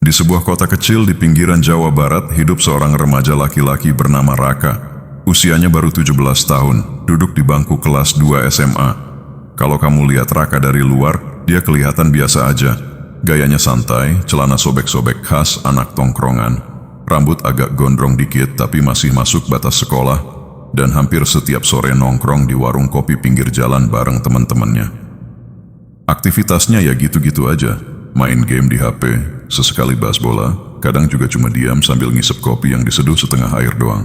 Di sebuah kota kecil di pinggiran Jawa Barat, hidup seorang remaja laki-laki bernama Raka. Usianya baru 17 tahun, duduk di bangku kelas 2 SMA. Kalau kamu lihat Raka dari luar, dia kelihatan biasa aja. Gayanya santai, celana sobek-sobek khas anak tongkrongan. Rambut agak gondrong dikit tapi masih masuk batas sekolah. Dan hampir setiap sore nongkrong di warung kopi pinggir jalan bareng teman-temannya. Aktivitasnya ya gitu-gitu aja. Main game di HP, sesekali bahas bola, kadang juga cuma diam sambil ngisep kopi yang diseduh setengah air doang.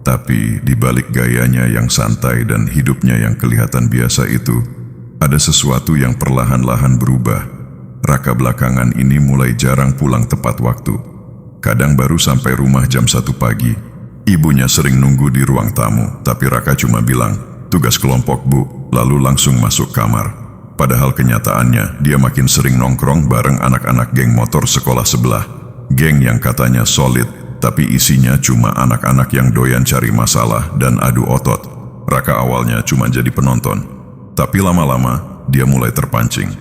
Tapi di balik gayanya yang santai dan hidupnya yang kelihatan biasa itu, ada sesuatu yang perlahan-lahan berubah. Raka belakangan ini mulai jarang pulang tepat waktu. Kadang baru sampai rumah jam 1 pagi. Ibunya sering nunggu di ruang tamu, tapi Raka cuma bilang, "Tugas kelompok, Bu," lalu langsung masuk kamar. Padahal kenyataannya, dia makin sering nongkrong bareng anak-anak geng motor sekolah sebelah. Geng yang katanya solid, tapi isinya cuma anak-anak yang doyan cari masalah dan adu otot. Raka awalnya cuma jadi penonton, tapi lama-lama dia mulai terpancing.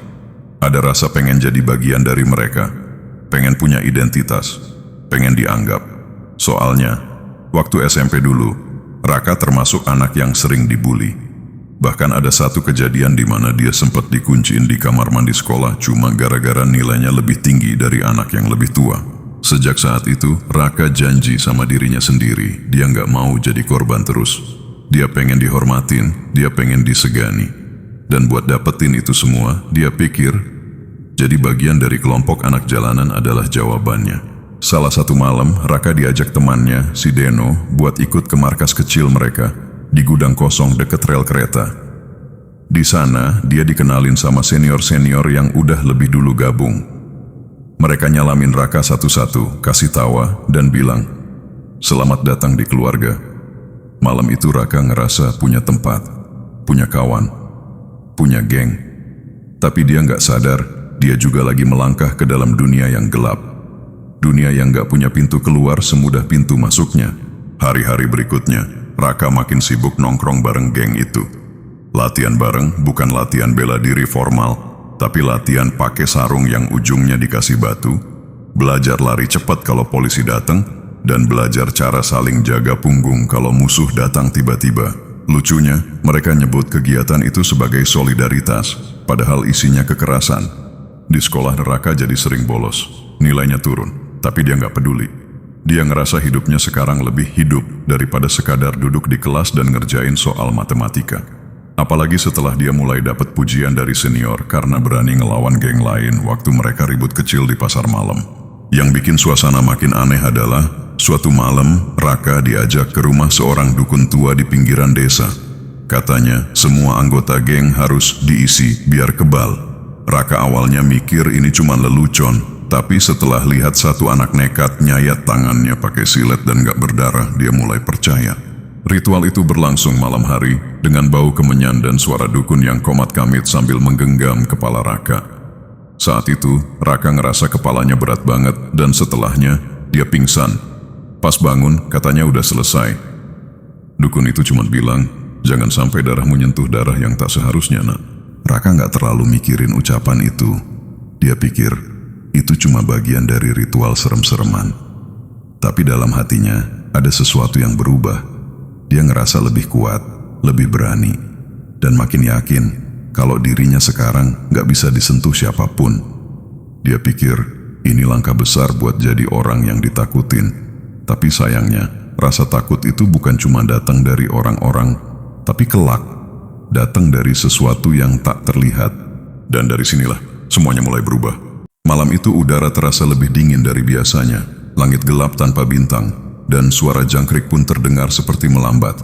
Ada rasa pengen jadi bagian dari mereka, pengen punya identitas, pengen dianggap. Soalnya, waktu SMP dulu, Raka termasuk anak yang sering dibully. Bahkan ada satu kejadian di mana dia sempat dikunciin di kamar mandi sekolah cuma gara-gara nilainya lebih tinggi dari anak yang lebih tua. Sejak saat itu, Raka janji sama dirinya sendiri, dia nggak mau jadi korban terus. Dia pengen dihormatin, dia pengen disegani. Dan buat dapetin itu semua, dia pikir, jadi bagian dari kelompok anak jalanan adalah jawabannya. Salah satu malam, Raka diajak temannya, si Deno, buat ikut ke markas kecil mereka, di gudang kosong deket rel kereta. Di sana, dia dikenalin sama senior-senior yang udah lebih dulu gabung. Mereka nyalamin Raka satu-satu, kasih tawa, dan bilang, "Selamat datang di keluarga." Malam itu Raka ngerasa punya tempat, punya kawan, punya geng. Tapi dia nggak sadar, dia juga lagi melangkah ke dalam dunia yang gelap. Dunia yang nggak punya pintu keluar semudah pintu masuknya. Hari-hari berikutnya, Raka makin sibuk nongkrong bareng geng itu. Latihan bareng bukan latihan bela diri formal, tapi latihan pakai sarung yang ujungnya dikasih batu, belajar lari cepat kalau polisi datang, dan belajar cara saling jaga punggung kalau musuh datang tiba-tiba. Lucunya, mereka nyebut kegiatan itu sebagai solidaritas, padahal isinya kekerasan. Di sekolah Raka jadi sering bolos, nilainya turun, tapi dia nggak peduli. Dia ngerasa hidupnya sekarang lebih hidup daripada sekadar duduk di kelas dan ngerjain soal matematika. Apalagi setelah dia mulai dapat pujian dari senior karena berani ngelawan geng lain waktu mereka ribut kecil di pasar malam. Yang bikin suasana makin aneh adalah, suatu malam Raka diajak ke rumah seorang dukun tua di pinggiran desa. Katanya, semua anggota geng harus diisi biar kebal. Raka awalnya mikir ini cuma lelucon. Tapi setelah lihat satu anak nekat nyayat tangannya pakai silet dan gak berdarah, dia mulai percaya. Ritual itu berlangsung malam hari dengan bau kemenyan dan suara dukun yang komat kamit sambil menggenggam kepala Raka. Saat itu, Raka ngerasa kepalanya berat banget dan setelahnya, dia pingsan. Pas bangun, katanya udah selesai. Dukun itu cuma bilang, "Jangan sampai darahmu nyentuh darah yang tak seharusnya, nak." Raka gak terlalu mikirin ucapan itu. Dia pikir, itu cuma bagian dari ritual serem-sereman. Tapi dalam hatinya ada sesuatu yang berubah. Dia ngerasa lebih kuat, lebih berani, dan makin yakin kalau dirinya sekarang gak bisa disentuh siapapun. Dia pikir ini langkah besar buat jadi orang yang ditakutin. Tapi sayangnya, rasa takut itu bukan cuma datang dari orang-orang, tapi kelak datang dari sesuatu yang tak terlihat. Dan dari sinilah semuanya mulai berubah. Malam itu udara terasa lebih dingin dari biasanya, langit gelap tanpa bintang, dan suara jangkrik pun terdengar seperti melambat.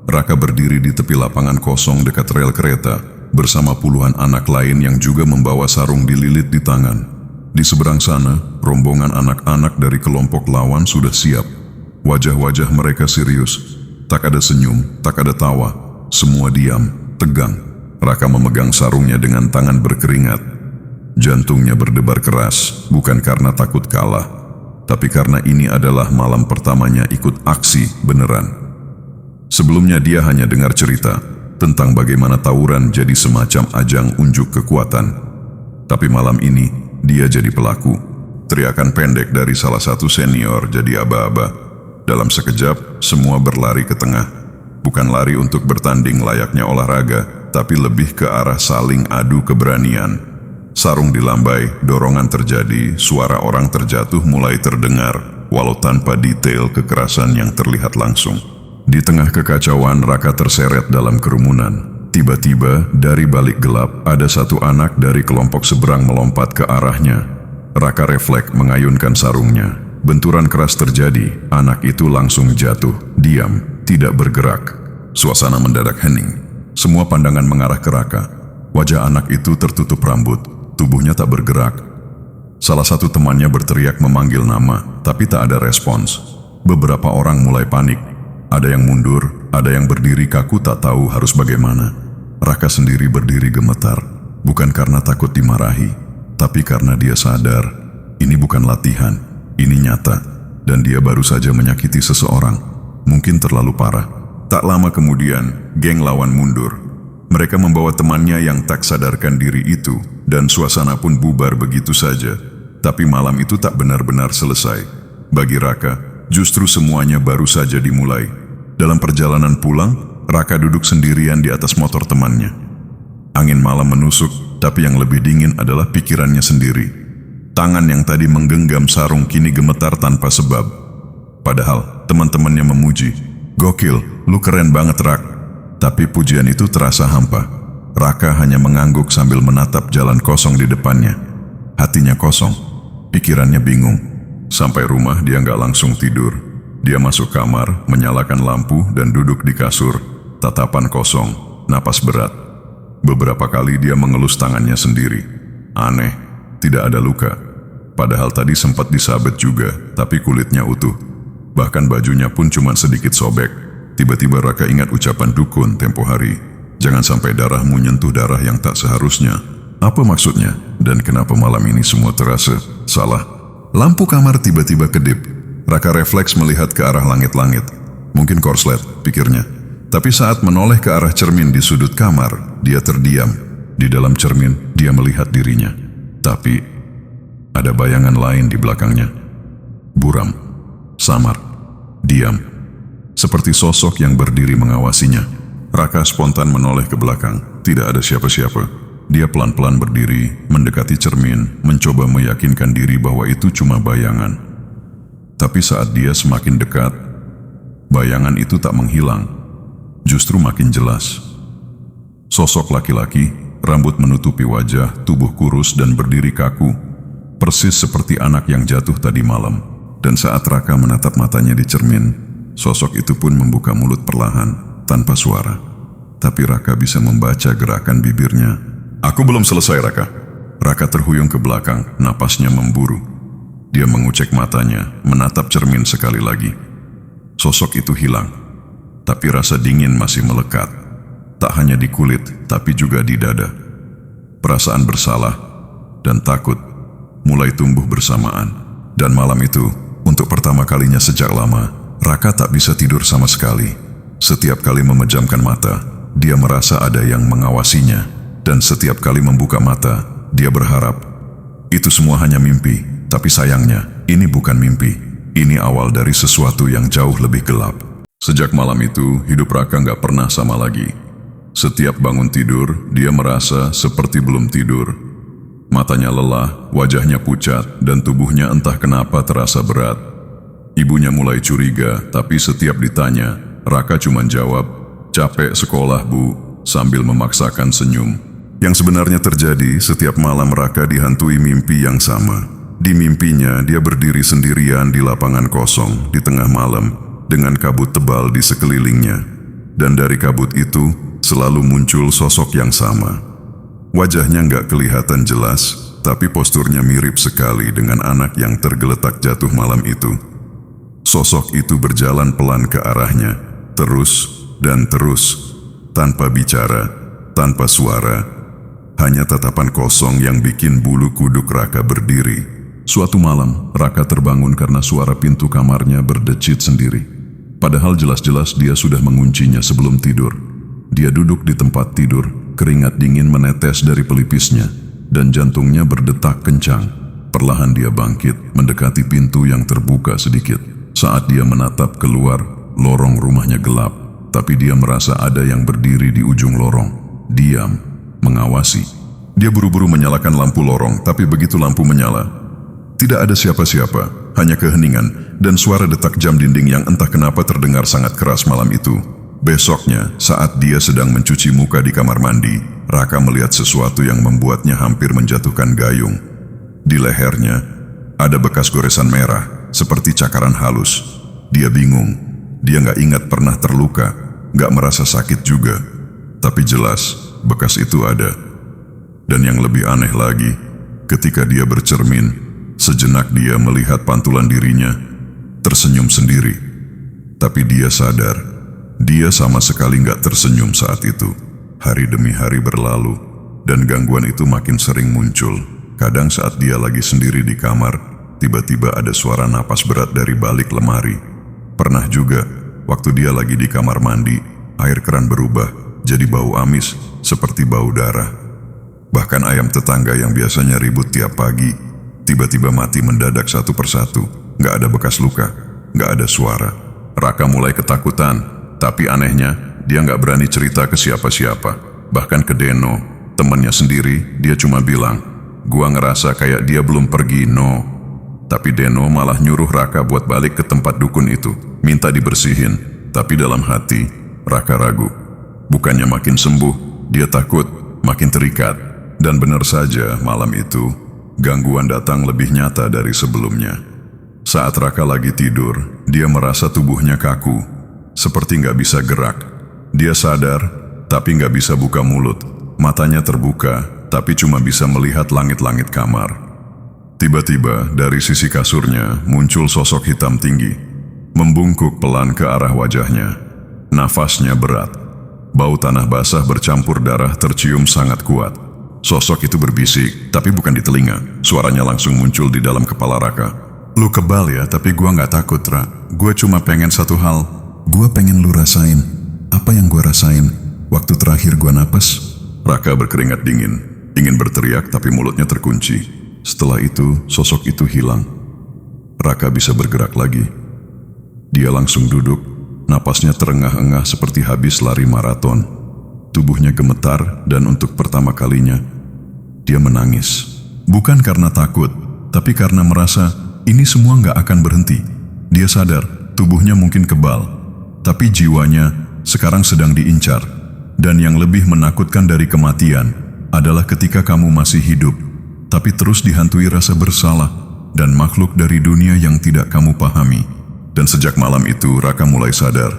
Raka berdiri di tepi lapangan kosong dekat rel kereta, bersama puluhan anak lain yang juga membawa sarung dililit di tangan. Di seberang sana, rombongan anak-anak dari kelompok lawan sudah siap. Wajah-wajah mereka serius, tak ada senyum, tak ada tawa, semua diam, tegang. Raka memegang sarungnya dengan tangan berkeringat. Jantungnya berdebar keras, bukan karena takut kalah, tapi karena ini adalah malam pertamanya ikut aksi beneran. Sebelumnya dia hanya dengar cerita tentang bagaimana tawuran jadi semacam ajang unjuk kekuatan. Tapi malam ini, dia jadi pelaku. Teriakan pendek dari salah satu senior jadi aba-aba. Dalam sekejap, semua berlari ke tengah. Bukan lari untuk bertanding layaknya olahraga, tapi lebih ke arah saling adu keberanian. Sarung dilambai, dorongan terjadi, suara orang terjatuh mulai terdengar, walau tanpa detail kekerasan yang terlihat langsung. Di tengah kekacauan, Raka terseret dalam kerumunan. Tiba-tiba, dari balik gelap, ada satu anak dari kelompok seberang melompat ke arahnya. Raka refleks mengayunkan sarungnya. Benturan keras terjadi, anak itu langsung jatuh, diam, tidak bergerak. Suasana mendadak hening. Semua pandangan mengarah ke Raka. Wajah anak itu tertutup rambut, tubuhnya tak bergerak. Salah satu temannya berteriak memanggil nama, tapi tak ada respons. Beberapa orang mulai panik. Ada yang mundur, ada yang berdiri kaku tak tahu harus bagaimana. Raka sendiri berdiri gemetar, bukan karena takut dimarahi, tapi karena dia sadar, ini bukan latihan, ini nyata, dan dia baru saja menyakiti seseorang, mungkin terlalu parah. Tak lama kemudian, geng lawan mundur. Mereka membawa temannya yang tak sadarkan diri itu, dan suasana pun bubar begitu saja. Tapi malam itu tak benar-benar selesai. Bagi Raka, justru semuanya baru saja dimulai. Dalam perjalanan pulang, Raka duduk sendirian di atas motor temannya. Angin malam menusuk, tapi yang lebih dingin adalah pikirannya sendiri. Tangan yang tadi menggenggam sarung kini gemetar tanpa sebab. Padahal teman-temannya memuji, "Gokil, lu keren banget Rak." Tapi pujian itu terasa hampa. Raka hanya mengangguk sambil menatap jalan kosong di depannya. Hatinya kosong, pikirannya bingung. Sampai rumah dia nggak langsung tidur. Dia masuk kamar, menyalakan lampu dan duduk di kasur. Tatapan kosong, napas berat. Beberapa kali dia mengelus tangannya sendiri. Aneh, tidak ada luka. Padahal tadi sempat disabet juga, tapi kulitnya utuh. Bahkan bajunya pun cuma sedikit sobek. Tiba-tiba Raka ingat ucapan dukun tempo hari. Jangan sampai darahmu nyentuh darah yang tak seharusnya. Apa maksudnya? Dan kenapa malam ini semua terasa salah? Lampu kamar tiba-tiba kedip. Raka refleks melihat ke arah langit-langit. Mungkin korslet, pikirnya. Tapi saat menoleh ke arah cermin di sudut kamar, dia terdiam. Di dalam cermin, dia melihat dirinya. Tapi, ada bayangan lain di belakangnya. Buram, samar, diam. Seperti sosok yang berdiri mengawasinya. Raka spontan menoleh ke belakang. Tidak ada siapa-siapa. Dia pelan-pelan berdiri, mendekati cermin, mencoba meyakinkan diri bahwa itu cuma bayangan. Tapi saat dia semakin dekat, bayangan itu tak menghilang. Justru makin jelas. Sosok laki-laki, rambut menutupi wajah, tubuh kurus dan berdiri kaku, persis seperti anak yang jatuh tadi malam. Dan saat Raka menatap matanya di cermin, sosok itu pun membuka mulut perlahan, tanpa suara. Tapi Raka bisa membaca gerakan bibirnya. "Aku belum selesai, Raka." Raka terhuyung ke belakang, napasnya memburu. Dia mengucek matanya, menatap cermin sekali lagi. Sosok itu hilang. Tapi rasa dingin masih melekat, tak hanya di kulit, tapi juga di dada. Perasaan bersalah dan takut mulai tumbuh bersamaan. Dan malam itu, untuk pertama kalinya sejak lama, Raka tak bisa tidur sama sekali. Setiap kali memejamkan mata, dia merasa ada yang mengawasinya. Dan setiap kali membuka mata, dia berharap itu semua hanya mimpi. Tapi sayangnya, ini bukan mimpi. Ini awal dari sesuatu yang jauh lebih gelap. Sejak malam itu, hidup Raka nggak pernah sama lagi. Setiap bangun tidur, dia merasa seperti belum tidur. Matanya lelah, wajahnya pucat, dan tubuhnya entah kenapa terasa berat. Ibunya mulai curiga, tapi setiap ditanya, Raka cuma jawab, "Capek sekolah, Bu," sambil memaksakan senyum. Yang sebenarnya terjadi, setiap malam Raka dihantui mimpi yang sama. Di mimpinya, dia berdiri sendirian di lapangan kosong di tengah malam, dengan kabut tebal di sekelilingnya. Dan dari kabut itu, selalu muncul sosok yang sama. Wajahnya nggak kelihatan jelas, tapi posturnya mirip sekali dengan anak yang tergeletak jatuh malam itu. Sosok itu berjalan pelan ke arahnya, terus dan terus, tanpa bicara, tanpa suara. Hanya tatapan kosong yang bikin bulu kuduk Raka berdiri. Suatu malam, Raka terbangun karena suara pintu kamarnya berdecit sendiri. Padahal jelas-jelas dia sudah menguncinya sebelum tidur. Dia duduk di tempat tidur, keringat dingin menetes dari pelipisnya, dan jantungnya berdetak kencang. Perlahan dia bangkit, mendekati pintu yang terbuka sedikit. Saat dia menatap keluar, lorong rumahnya gelap, tapi dia merasa ada yang berdiri di ujung lorong. Diam, mengawasi. Dia buru-buru menyalakan lampu lorong, tapi begitu lampu menyala, tidak ada siapa-siapa, hanya keheningan dan suara detak jam dinding yang entah kenapa terdengar sangat keras malam itu. Besoknya, saat dia sedang mencuci muka di kamar mandi, Raka melihat sesuatu yang membuatnya hampir menjatuhkan gayung. Di lehernya, ada bekas goresan merah, seperti cakaran halus. Dia bingung, dia nggak ingat pernah terluka, nggak merasa sakit juga. Tapi jelas, bekas itu ada. Dan yang lebih aneh lagi, ketika dia bercermin, sejenak dia melihat pantulan dirinya, tersenyum sendiri. Tapi dia sadar, dia sama sekali nggak tersenyum saat itu. Hari demi hari berlalu, dan gangguan itu makin sering muncul. Kadang saat dia lagi sendiri di kamar, tiba-tiba ada suara napas berat dari balik lemari. Pernah juga, waktu dia lagi di kamar mandi, air keran berubah jadi bau amis, seperti bau darah. Bahkan ayam tetangga yang biasanya ribut tiap pagi, tiba-tiba mati mendadak satu persatu. Nggak ada bekas luka, nggak ada suara. Raka mulai ketakutan, tapi anehnya dia nggak berani cerita ke siapa-siapa. Bahkan ke Deno, temannya sendiri, dia cuma bilang, "Gua ngerasa kayak dia belum pergi, no." Tapi Deno malah nyuruh Raka buat balik ke tempat dukun itu, minta dibersihin. Tapi dalam hati, Raka ragu. Bukannya makin sembuh, dia takut, makin terikat. Dan benar saja malam itu, gangguan datang lebih nyata dari sebelumnya. Saat Raka lagi tidur, dia merasa tubuhnya kaku, seperti nggak bisa gerak. Dia sadar, tapi nggak bisa buka mulut. Matanya terbuka, tapi cuma bisa melihat langit-langit kamar. Tiba-tiba dari sisi kasurnya muncul sosok hitam tinggi, membungkuk pelan ke arah wajahnya. Nafasnya berat. Bau tanah basah bercampur darah tercium sangat kuat. Sosok itu berbisik, tapi bukan di telinga. Suaranya langsung muncul di dalam kepala Raka. "Lu kebal ya, tapi gua nggak takut, Ra. Gua cuma pengen satu hal. Gua pengen lu rasain apa yang gua rasain waktu terakhir gua napas." Raka berkeringat dingin, ingin berteriak tapi mulutnya terkunci. Setelah itu, sosok itu hilang. Raka bisa bergerak lagi. Dia langsung duduk, napasnya terengah-engah seperti habis lari maraton. Tubuhnya gemetar dan untuk pertama kalinya, dia menangis. Bukan karena takut, tapi karena merasa ini semua nggak akan berhenti. Dia sadar, tubuhnya mungkin kebal, tapi jiwanya sekarang sedang diincar. Dan yang lebih menakutkan dari kematian adalah ketika kamu masih hidup, tapi terus dihantui rasa bersalah dan makhluk dari dunia yang tidak kamu pahami. Dan sejak malam itu, Raka mulai sadar,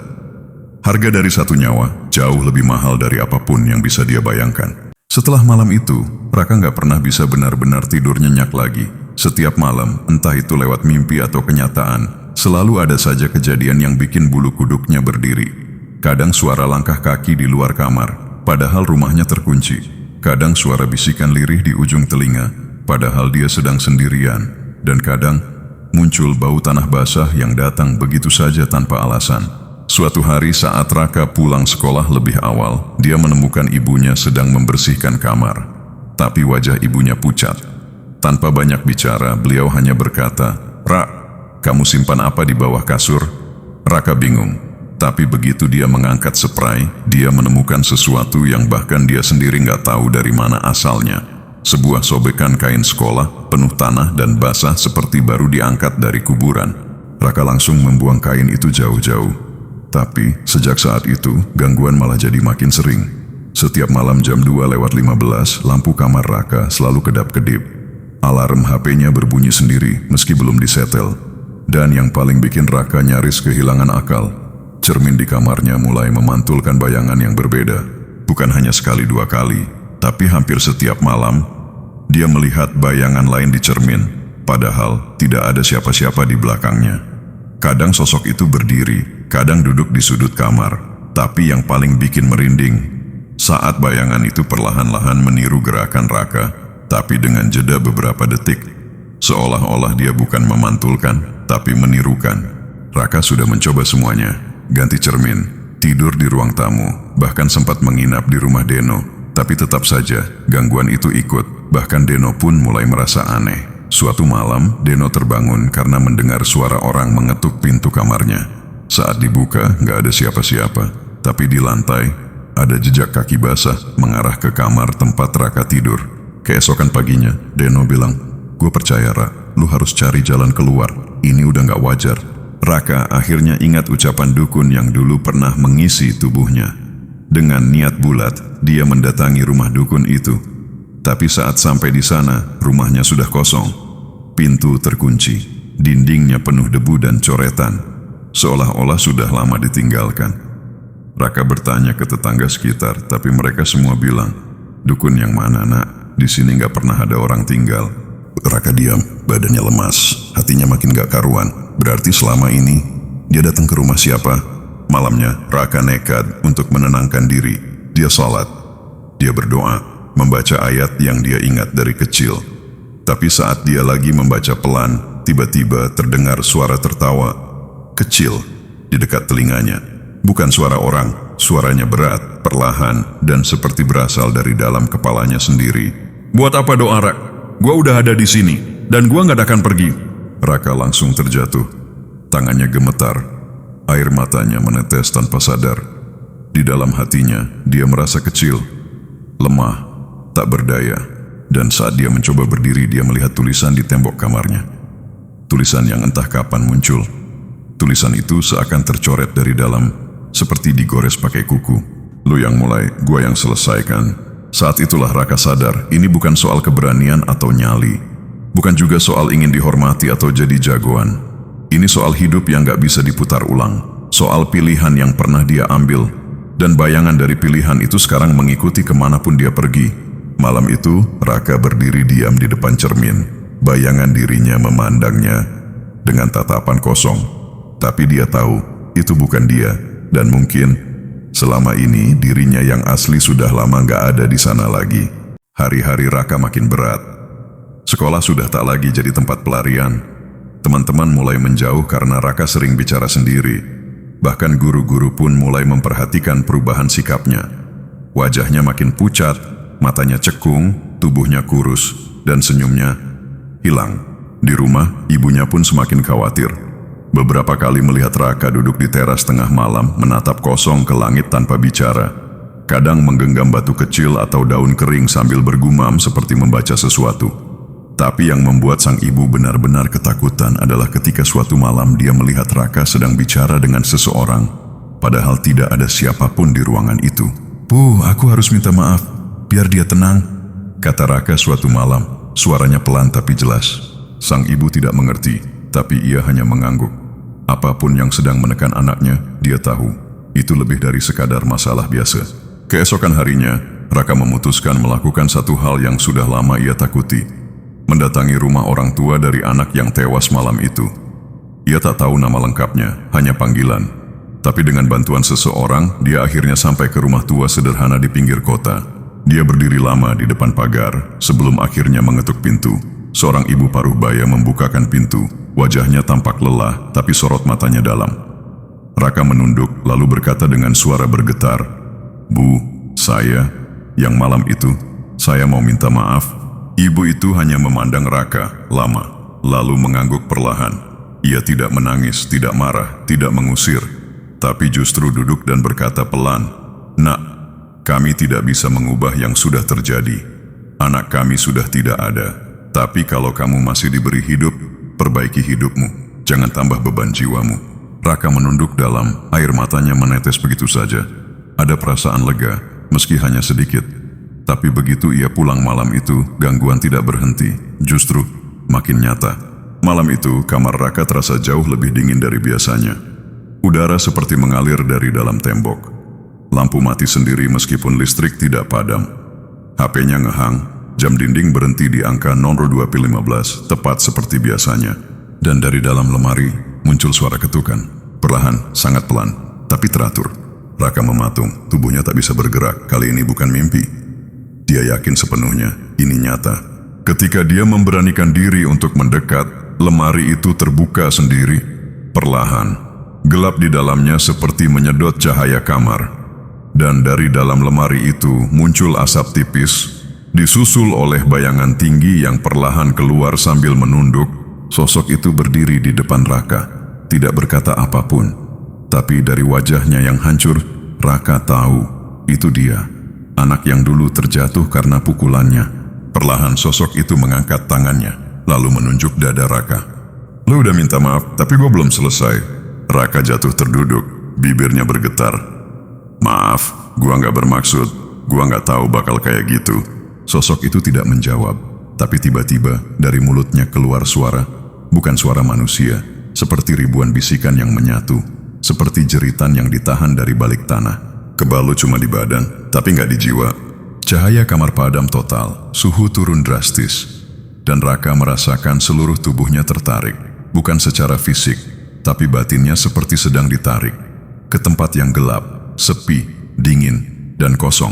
harga dari satu nyawa jauh lebih mahal dari apapun yang bisa dia bayangkan. Setelah malam itu, Raka nggak pernah bisa benar-benar tidur nyenyak lagi. Setiap malam, entah itu lewat mimpi atau kenyataan, selalu ada saja kejadian yang bikin bulu kuduknya berdiri. Kadang suara langkah kaki di luar kamar, padahal rumahnya terkunci. Kadang suara bisikan lirih di ujung telinga, padahal dia sedang sendirian. Dan kadang muncul bau tanah basah yang datang begitu saja tanpa alasan. Suatu hari saat Raka pulang sekolah lebih awal, dia menemukan ibunya sedang membersihkan kamar. Tapi wajah ibunya pucat. Tanpa banyak bicara, beliau hanya berkata, "Ra, kamu simpan apa di bawah kasur?" Raka bingung. Tapi begitu dia mengangkat spray, dia menemukan sesuatu yang bahkan dia sendiri nggak tahu dari mana asalnya. Sebuah sobekan kain sekolah, penuh tanah dan basah seperti baru diangkat dari kuburan. Raka langsung membuang kain itu jauh-jauh. Tapi sejak saat itu, gangguan malah jadi makin sering. Setiap malam jam 2:15, lampu kamar Raka selalu kedap-kedip. Alarm HP-nya berbunyi sendiri meski belum disetel. Dan yang paling bikin Raka nyaris kehilangan akal, cermin di kamarnya mulai memantulkan bayangan yang berbeda. Bukan hanya sekali dua kali, tapi hampir setiap malam, dia melihat bayangan lain di cermin, padahal tidak ada siapa-siapa di belakangnya. Kadang sosok itu berdiri, kadang duduk di sudut kamar, tapi yang paling bikin merinding, saat bayangan itu perlahan-lahan meniru gerakan Raka, tapi dengan jeda beberapa detik, seolah-olah dia bukan memantulkan, tapi menirukan. Raka sudah mencoba semuanya. Ganti cermin, tidur di ruang tamu, bahkan sempat menginap di rumah Deno. Tapi tetap saja, gangguan itu ikut, bahkan Deno pun mulai merasa aneh. Suatu malam, Deno terbangun karena mendengar suara orang mengetuk pintu kamarnya. Saat dibuka, nggak ada siapa-siapa. Tapi di lantai, ada jejak kaki basah mengarah ke kamar tempat Raka tidur. Keesokan paginya, Deno bilang, "Gue percaya, Ra, lu harus cari jalan keluar. Ini udah nggak wajar." Raka akhirnya ingat ucapan dukun yang dulu pernah mengisi tubuhnya. Dengan niat bulat, dia mendatangi rumah dukun itu. Tapi saat sampai di sana, rumahnya sudah kosong. Pintu terkunci, dindingnya penuh debu dan coretan, seolah-olah sudah lama ditinggalkan. Raka bertanya ke tetangga sekitar, tapi mereka semua bilang, "Dukun yang mana, Nak? Di sini nggak pernah ada orang tinggal." Raka diam, badannya lemas, hatinya makin gak karuan. Berarti selama ini, dia datang ke rumah siapa? Malamnya, Raka nekat untuk menenangkan diri. Dia sholat, dia berdoa, membaca ayat yang dia ingat dari kecil. Tapi saat dia lagi membaca pelan, tiba-tiba terdengar suara tertawa kecil di dekat telinganya. Bukan suara orang, suaranya berat, perlahan, dan seperti berasal dari dalam kepalanya sendiri. "Buat apa doa, Rak? Gua udah ada di sini, dan gua nggak akan pergi." Raka langsung terjatuh. Tangannya gemetar, air matanya menetes tanpa sadar. Di dalam hatinya, dia merasa kecil, lemah, tak berdaya. Dan saat dia mencoba berdiri, dia melihat tulisan di tembok kamarnya. Tulisan yang entah kapan muncul. Tulisan itu seakan tercoret dari dalam, seperti digores pakai kuku. "Lu yang mulai, gua yang selesaikan." Saat itulah Raka sadar, ini bukan soal keberanian atau nyali. Bukan juga soal ingin dihormati atau jadi jagoan. Ini soal hidup yang gak bisa diputar ulang. Soal pilihan yang pernah dia ambil. Dan bayangan dari pilihan itu sekarang mengikuti kemanapun dia pergi. Malam itu, Raka berdiri diam di depan cermin. Bayangan dirinya memandangnya dengan tatapan kosong. Tapi dia tahu, itu bukan dia. Dan mungkin, selama ini dirinya yang asli sudah lama gak ada di sana lagi. Hari-hari Raka makin berat. Sekolah sudah tak lagi jadi tempat pelarian. Teman-teman mulai menjauh karena Raka sering bicara sendiri. Bahkan guru-guru pun mulai memperhatikan perubahan sikapnya. Wajahnya makin pucat, matanya cekung, tubuhnya kurus, dan senyumnya hilang. Di rumah, ibunya pun semakin khawatir. Beberapa kali melihat Raka duduk di teras tengah malam, menatap kosong ke langit tanpa bicara. Kadang menggenggam batu kecil atau daun kering sambil bergumam seperti membaca sesuatu. Tapi yang membuat sang ibu benar-benar ketakutan adalah ketika suatu malam dia melihat Raka sedang bicara dengan seseorang, padahal tidak ada siapapun di ruangan itu. "Bu, aku harus minta maaf. Biar dia tenang," kata Raka suatu malam. Suaranya pelan tapi jelas. Sang ibu tidak mengerti, tapi ia hanya mengangguk. Apapun yang sedang menekan anaknya, dia tahu. Itu lebih dari sekadar masalah biasa. Keesokan harinya, Raka memutuskan melakukan satu hal yang sudah lama ia takuti. Mendatangi rumah orang tua dari anak yang tewas malam itu. Ia tak tahu nama lengkapnya, hanya panggilan. Tapi dengan bantuan seseorang, dia akhirnya sampai ke rumah tua sederhana di pinggir kota. Dia berdiri lama di depan pagar, sebelum akhirnya mengetuk pintu. Seorang ibu paruh baya membukakan pintu. Wajahnya tampak lelah, tapi sorot matanya dalam. Raka menunduk, lalu berkata dengan suara bergetar, "Bu, saya, yang malam itu, saya mau minta maaf." Ibu itu hanya memandang Raka lama, lalu mengangguk perlahan. Ia tidak menangis, tidak marah, tidak mengusir, tapi justru duduk dan berkata pelan, "Nak, kami tidak bisa mengubah yang sudah terjadi. Anak kami sudah tidak ada. Tapi kalau kamu masih diberi hidup, perbaiki hidupmu. Jangan tambah beban jiwamu." Raka menunduk dalam, air matanya menetes begitu saja. Ada perasaan lega, meski hanya sedikit. Tapi begitu ia pulang malam itu, gangguan tidak berhenti. Justru makin nyata. Malam itu, kamar Raka terasa jauh lebih dingin dari biasanya. Udara seperti mengalir dari dalam tembok. Lampu mati sendiri meskipun listrik tidak padam. HP-nya ngehang, jam dinding berhenti di angka 02.15, tepat seperti biasanya. Dan dari dalam lemari, muncul suara ketukan. Perlahan, sangat pelan, tapi teratur. Raka mematung, tubuhnya tak bisa bergerak, kali ini bukan mimpi. Dia yakin sepenuhnya, ini nyata. Ketika dia memberanikan diri untuk mendekat, lemari itu terbuka sendiri. Perlahan, gelap di dalamnya seperti menyedot cahaya kamar. Dan dari dalam lemari itu muncul asap tipis, Disusul oleh bayangan tinggi yang perlahan keluar sambil menunduk. Sosok itu berdiri di depan Raka, tidak berkata apapun. Tapi dari wajahnya yang hancur, Raka tahu itu dia, anak yang dulu terjatuh karena pukulannya. Perlahan sosok itu mengangkat tangannya, lalu menunjuk dada Raka. Lu udah minta maaf, tapi gue belum selesai. Raka jatuh terduduk, bibirnya bergetar. Maaf, gue gak bermaksud, gue gak tahu bakal kayak gitu. Sosok itu tidak menjawab, tapi tiba-tiba dari mulutnya keluar suara, bukan suara manusia, seperti ribuan bisikan yang menyatu, seperti jeritan yang ditahan dari balik tanah. Kebal lu cuma di badan, tapi gak di jiwa. Cahaya kamar padam total, suhu turun drastis, dan Raka merasakan seluruh tubuhnya tertarik, bukan secara fisik, tapi batinnya seperti sedang ditarik ke tempat yang gelap, sepi, dingin, dan kosong.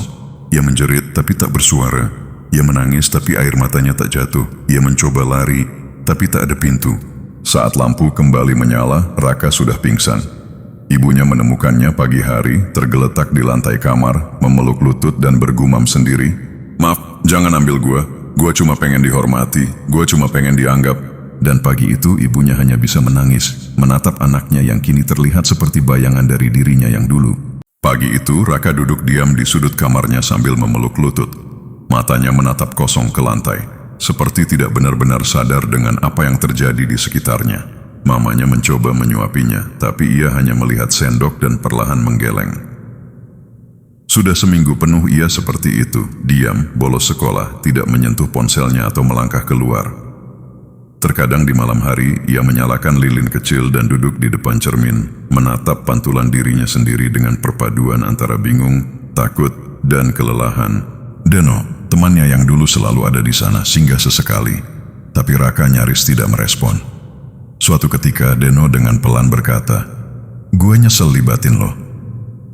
Ia menjerit tapi tak bersuara. Ia menangis tapi air matanya tak jatuh. Ia mencoba lari tapi tak ada pintu. Saat lampu kembali menyala, Raka sudah pingsan. Ibunya menemukannya pagi hari, tergeletak di lantai kamar, memeluk lutut dan bergumam sendiri. Maaf, jangan ambil gua cuma pengen dihormati, gua cuma pengen dianggap. Dan pagi itu ibunya hanya bisa menangis, menatap anaknya yang kini terlihat seperti bayangan dari dirinya yang dulu. Pagi itu Raka duduk diam di sudut kamarnya sambil memeluk lutut. Matanya menatap kosong ke lantai, seperti tidak benar-benar sadar dengan apa yang terjadi di sekitarnya. Mamanya mencoba menyuapinya, tapi ia hanya melihat sendok dan perlahan menggeleng. Sudah seminggu penuh ia seperti itu, diam, bolos sekolah, tidak menyentuh ponselnya atau melangkah keluar. Terkadang di malam hari, ia menyalakan lilin kecil dan duduk di depan cermin, menatap pantulan dirinya sendiri dengan perpaduan antara bingung, takut, dan kelelahan. Deno, temannya yang dulu selalu ada di sana, singgah sesekali, tapi Raka nyaris tidak merespon. Suatu ketika Deno dengan pelan berkata, "Gue nyesel libatin lo.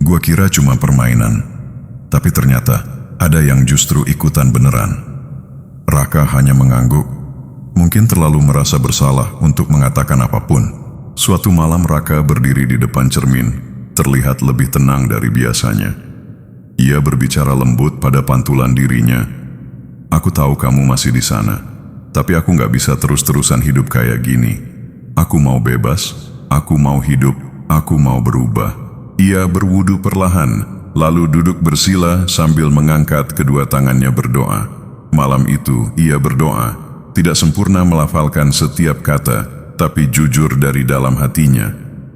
Gue kira cuma permainan, tapi ternyata ada yang justru ikutan beneran." Raka hanya mengangguk, mungkin terlalu merasa bersalah untuk mengatakan apapun. Suatu malam Raka berdiri di depan cermin, terlihat lebih tenang dari biasanya. Ia berbicara lembut pada pantulan dirinya. "Aku tahu kamu masih di sana, tapi aku gak bisa terus-terusan hidup kayak gini. Aku mau bebas, aku mau hidup, aku mau berubah." Ia berwudu perlahan, lalu duduk bersila sambil mengangkat kedua tangannya berdoa. Malam itu ia berdoa, tidak sempurna melafalkan setiap kata, tapi jujur dari dalam hatinya.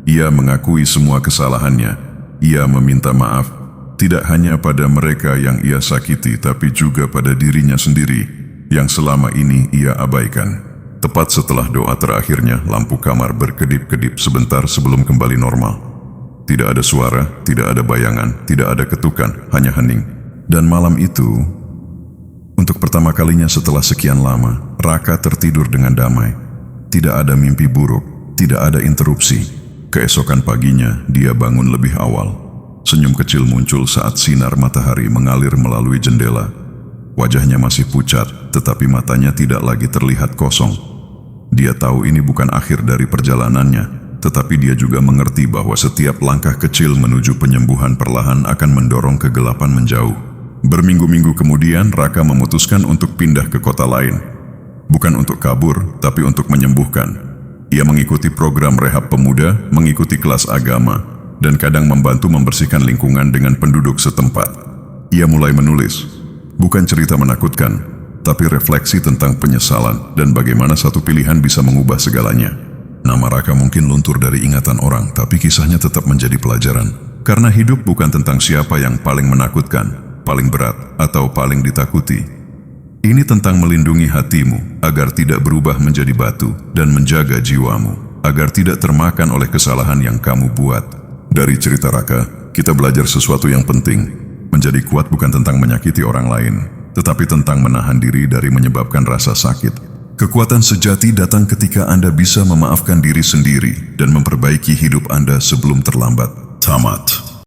Ia mengakui semua kesalahannya. Ia meminta maaf, tidak hanya pada mereka yang ia sakiti, tapi juga pada dirinya sendiri yang selama ini ia abaikan. Tepat setelah doa terakhirnya, lampu kamar berkedip-kedip sebentar sebelum kembali normal. Tidak ada suara, tidak ada bayangan, tidak ada ketukan, hanya hening. Dan malam itu, untuk pertama kalinya setelah sekian lama, Raka tertidur dengan damai. Tidak ada mimpi buruk, tidak ada interupsi. Keesokan paginya, dia bangun lebih awal. Senyum kecil muncul saat sinar matahari mengalir melalui jendela. Wajahnya masih pucat, tetapi matanya tidak lagi terlihat kosong. Dia tahu ini bukan akhir dari perjalanannya, tetapi dia juga mengerti bahwa setiap langkah kecil menuju penyembuhan perlahan akan mendorong kegelapan menjauh. Berminggu-minggu kemudian, Raka memutuskan untuk pindah ke kota lain. Bukan untuk kabur, tapi untuk menyembuhkan. Ia mengikuti program rehab pemuda, mengikuti kelas agama, dan kadang membantu membersihkan lingkungan dengan penduduk setempat. Ia mulai menulis, bukan cerita menakutkan, tapi refleksi tentang penyesalan dan bagaimana satu pilihan bisa mengubah segalanya. Nama Raka mungkin luntur dari ingatan orang, tapi kisahnya tetap menjadi pelajaran. Karena hidup bukan tentang siapa yang paling menakutkan, paling berat, atau paling ditakuti. Ini tentang melindungi hatimu agar tidak berubah menjadi batu dan menjaga jiwamu agar tidak termakan oleh kesalahan yang kamu buat. Dari cerita Raka, kita belajar sesuatu yang penting. Menjadi kuat bukan tentang menyakiti orang lain, tetapi tentang menahan diri dari menyebabkan rasa sakit. Kekuatan sejati datang ketika Anda bisa memaafkan diri sendiri dan memperbaiki hidup Anda sebelum terlambat. Tamat.